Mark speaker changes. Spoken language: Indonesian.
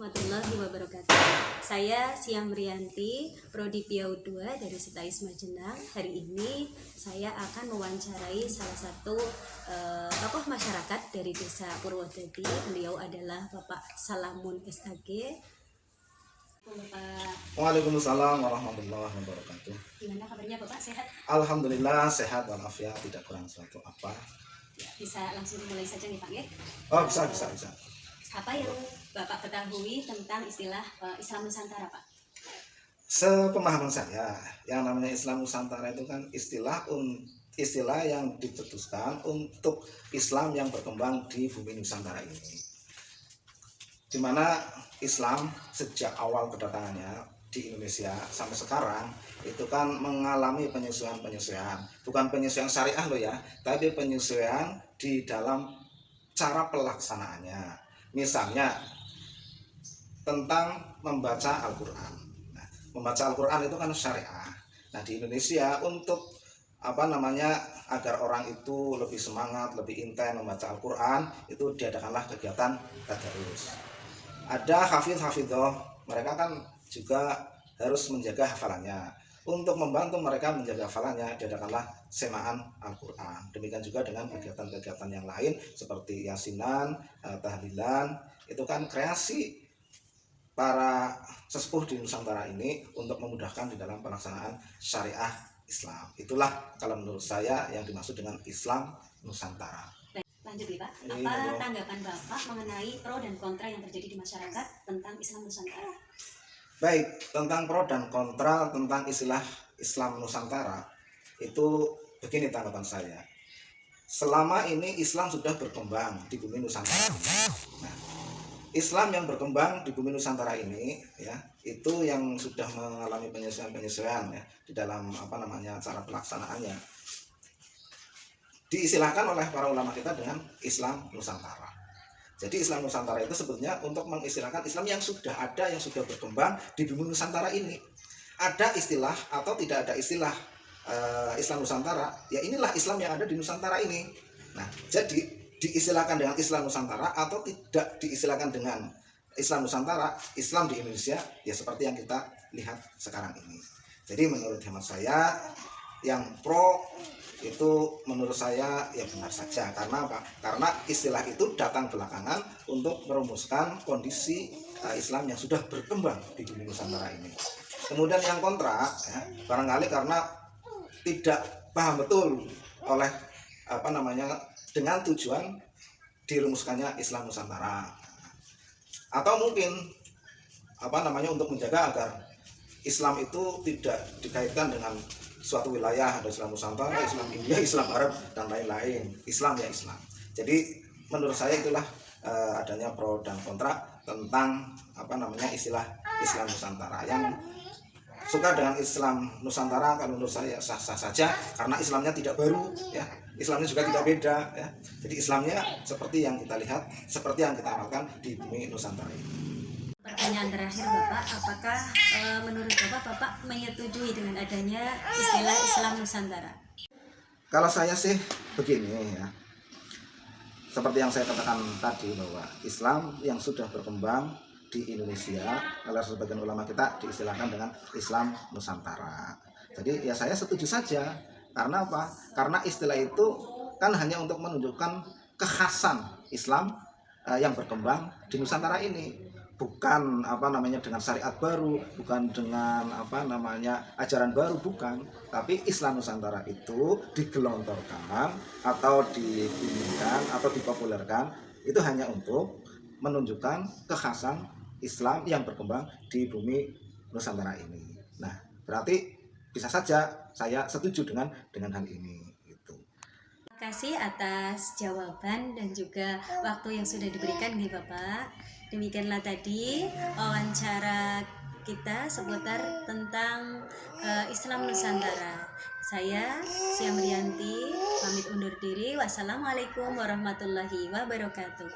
Speaker 1: warahmatullahi wabarakatuh. Saya Siamrianti, Prodi PIAU 2 dari SETAIS Majenang. Hari ini saya akan mewawancarai salah satu tokoh masyarakat dari Desa Purwodadi. Beliau adalah Bapak Salamun SAG.
Speaker 2: Waalaikumsalam warahmatullahi wabarakatuh.
Speaker 1: Gimana kabarnya Bapak, sehat?
Speaker 2: Alhamdulillah sehat walafiat, tidak kurang suatu apa.
Speaker 1: Ya, bisa langsung mulai saja nih Pak ya?
Speaker 2: Oh bisa.
Speaker 1: Apa yang Bapak ketahui tentang istilah Islam Nusantara Pak?
Speaker 2: Sepemahaman saya, yang namanya Islam Nusantara itu kan istilah yang dicetuskan untuk Islam yang berkembang di bumi Nusantara ini. Di mana Islam sejak awal kedatangannya di Indonesia sampai sekarang itu kan mengalami penyesuaian, bukan penyesuaian syariah loh ya, tapi penyesuaian di dalam cara pelaksanaannya. Misalnya tentang membaca Al-Quran. Nah, membaca Al-Quran itu kan syariah. Nah, di Indonesia untuk agar orang itu lebih semangat, lebih intens membaca Al-Quran, itu diadakanlah kegiatan tadarus. Ada hafidh-hafidhoh, mereka kan juga harus menjaga hafalannya. Untuk membantu mereka menjaga hafalannya, diadakanlah semaan Al-Quran. Demikian juga dengan kegiatan-kegiatan yang lain seperti yasinan, tahlilan. Itu kan kreasi para sesepuh di Nusantara ini untuk memudahkan di dalam pelaksanaan syariah Islam. Itulah kalau menurut saya yang dimaksud dengan Islam Nusantara.
Speaker 1: Lanjut nih Pak, apa tanggapan Bapak mengenai pro dan kontra yang terjadi di masyarakat tentang Islam Nusantara?
Speaker 2: Baik, tentang pro dan kontra tentang istilah Islam Nusantara, itu begini tanggapan saya. Selama ini Islam sudah berkembang di bumi Nusantara. Nah, Islam yang berkembang di bumi Nusantara ini, ya, itu yang sudah mengalami penyesuaian ya di dalam cara pelaksanaannya. Diistilahkan oleh para ulama kita dengan Islam Nusantara. Jadi Islam Nusantara itu sebetulnya untuk mengistilahkan Islam yang sudah ada, yang sudah berkembang di bumi Nusantara ini. Ada istilah atau tidak ada istilah Islam Nusantara, ya inilah Islam yang ada di Nusantara ini. Nah, jadi diistilahkan dengan Islam Nusantara atau tidak diistilahkan dengan Islam Nusantara, Islam di Indonesia, ya seperti yang kita lihat sekarang ini. Jadi menurut hemat saya, yang pro itu menurut saya ya benar saja. Karena apa? Karena istilah itu datang belakangan untuk merumuskan kondisi Islam yang sudah berkembang di bumi Nusantara ini. Kemudian yang kontra, ya, barangkali karena tidak paham betul oleh dengan tujuan dirumuskannya Islam Nusantara, atau mungkin untuk menjaga agar Islam itu tidak dikaitkan dengan suatu wilayah, ada Islam Nusantara, Islam India, Islam Arab, dan lain-lain. Islam ya Islam. Jadi menurut saya itulah adanya pro dan kontra tentang istilah Islam Nusantara. Yang suka dengan Islam Nusantara kalau menurut saya sah-sah saja, karena Islamnya tidak baru, ya. Islamnya juga tidak beda, ya. Jadi Islamnya seperti yang kita lihat, seperti yang kita amalkan di bumi Nusantara ini.
Speaker 1: Pertanyaan terakhir Bapak, apakah menurut Bapak menyetujui dengan adanya istilah Islam Nusantara?
Speaker 2: Kalau saya sih begini ya, seperti yang saya katakan tadi bahwa Islam yang sudah berkembang di Indonesia oleh sebagian ulama kita diistilahkan dengan Islam Nusantara. Jadi ya saya setuju saja. Karena apa? Karena istilah itu kan hanya untuk menunjukkan kekhasan Islam yang berkembang di Nusantara ini. Bukan dengan syariat baru, bukan dengan ajaran baru, bukan. Tapi Islam Nusantara itu digelontorkan atau dibumikan atau dipopulerkan itu hanya untuk menunjukkan kekhasan Islam yang berkembang di bumi Nusantara ini. Nah, berarti bisa saja saya setuju dengan hal ini.
Speaker 1: Terima kasih atas jawaban dan juga waktu yang sudah diberikan nih Bapak. Demikianlah tadi wawancara kita seputar tentang Islam Nusantara. Saya Siamrianti pamit undur diri. Wassalamualaikum warahmatullahi wabarakatuh.